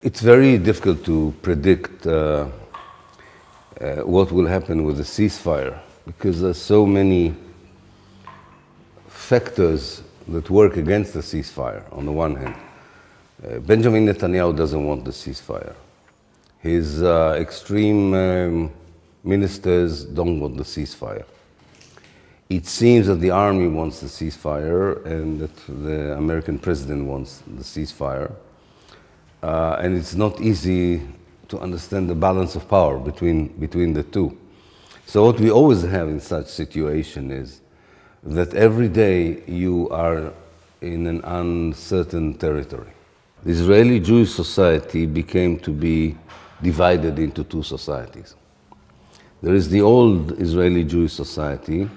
It's very difficult to predict what will happen with the ceasefire because there's so many factors that work against the ceasefire. On the one hand, Benjamin Netanyahu doesn't want the ceasefire. His extreme ministers don't want the ceasefire. It seems that the army wants the ceasefire and that the American president wants the ceasefire. And it's not easy to understand the balance of power between the two. So what we always have in such situation is that every day you are in an uncertain territory. The Israeli Jewish society became to be divided into two societies. There is the old Israeli Jewish society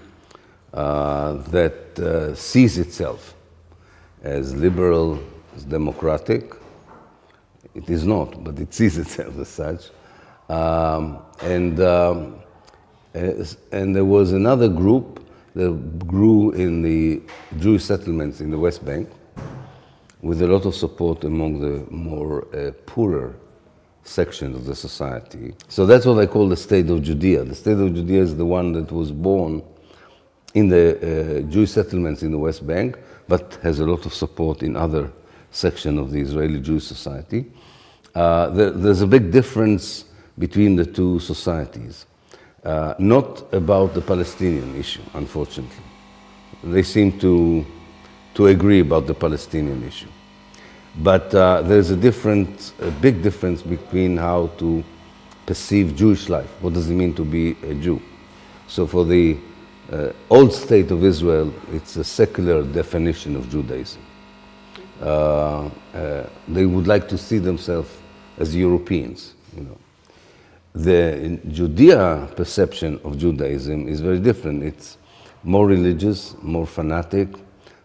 that sees itself as liberal, as democratic. It is not, but it sees itself as such. And there was another group that grew in the Jewish settlements in the West Bank with a lot of support among the more poorer sections of the society. So that's what I call the state of Judea. The state of Judea is the one that was born in the Jewish settlements in the West Bank, but has a lot of support in other sections of the Israeli Jewish society. There's a big difference between the two societies. Not about the Palestinian issue, unfortunately. They seem to agree about the Palestinian issue. But there's a big difference between how to perceive Jewish life. What does it mean to be a Jew? So for the old state of Israel, it's a secular definition of Judaism. They would like to see themselves as Europeans, you know. The Judea perception of Judaism is very different. It's more religious, more fanatic,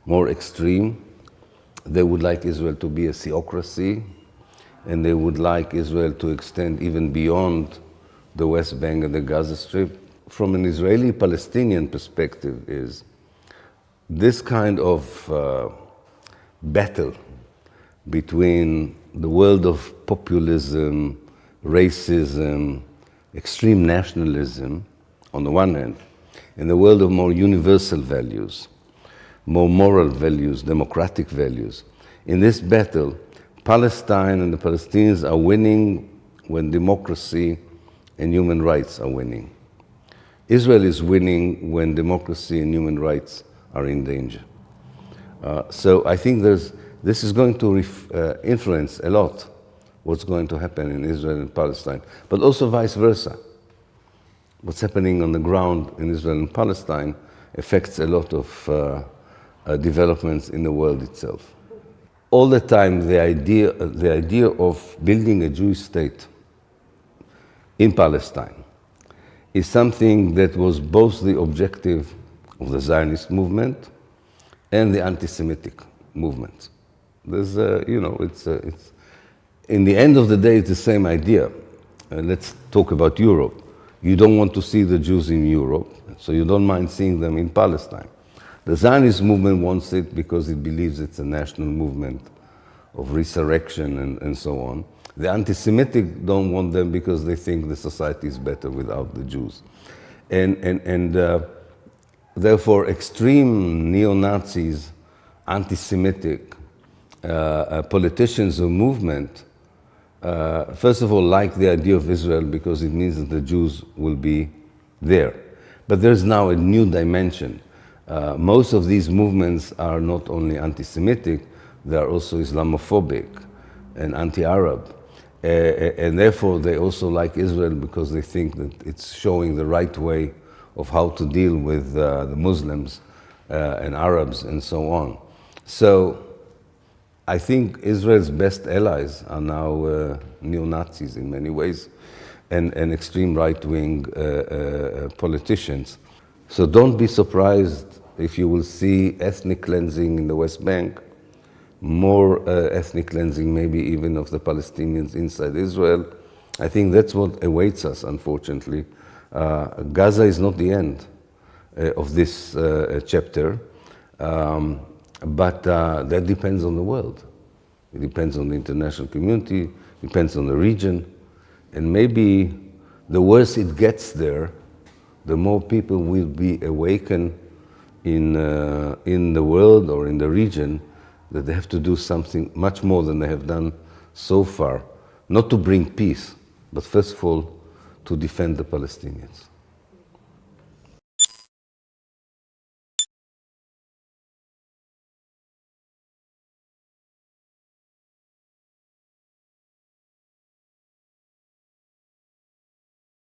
more extreme. They would like Israel to be a theocracy, and they would like Israel to extend even beyond the West Bank and the Gaza Strip. From an Israeli-Palestinian perspective is this kind of battle between the world of populism, racism, extreme nationalism on the one hand, and the world of more universal values, more moral values, democratic values. In this battle, Palestine and the Palestinians are winning when democracy and human rights are winning. Israel is winning when democracy and human rights are in danger. So I think this is going to influence a lot what's going to happen in Israel and Palestine, but also vice versa. What's happening on the ground in Israel and Palestine affects a lot of developments in the world itself. All the time, the idea of building a Jewish state in Palestine is something that was both the objective of the Zionist movement and the anti-Semitic movement. There's, it's in the end of the day, it's the same idea. Let's talk about Europe. You don't want to see the Jews in Europe, so you don't mind seeing them in Palestine. The Zionist movement wants it because it believes it's a national movement of resurrection and so on. The anti-Semitic don't want them because they think the society is better without the Jews. And therefore, extreme neo-Nazis, anti-Semitic politicians or movement, first of all, like the idea of Israel because it means that the Jews will be there. But there's now a new dimension. Most of these movements are not only anti-Semitic, they are also Islamophobic and anti-Arab. And therefore, they also like Israel because they think that it's showing the right way of how to deal with the Muslims and Arabs and so on. So I think Israel's best allies are now neo-Nazis in many ways and extreme right-wing politicians. So don't be surprised if you will see ethnic cleansing in the West Bank, more ethnic cleansing maybe even of the Palestinians inside Israel. I think that's what awaits us, unfortunately. Gaza is not the end of this chapter, but that depends on the world. It depends on the international community, depends on the region. And maybe the worse it gets there, the more people will be awakened in the world or in the region that they have to do something much more than they have done so far, not to bring peace, but first of all, to defend the Palestinians.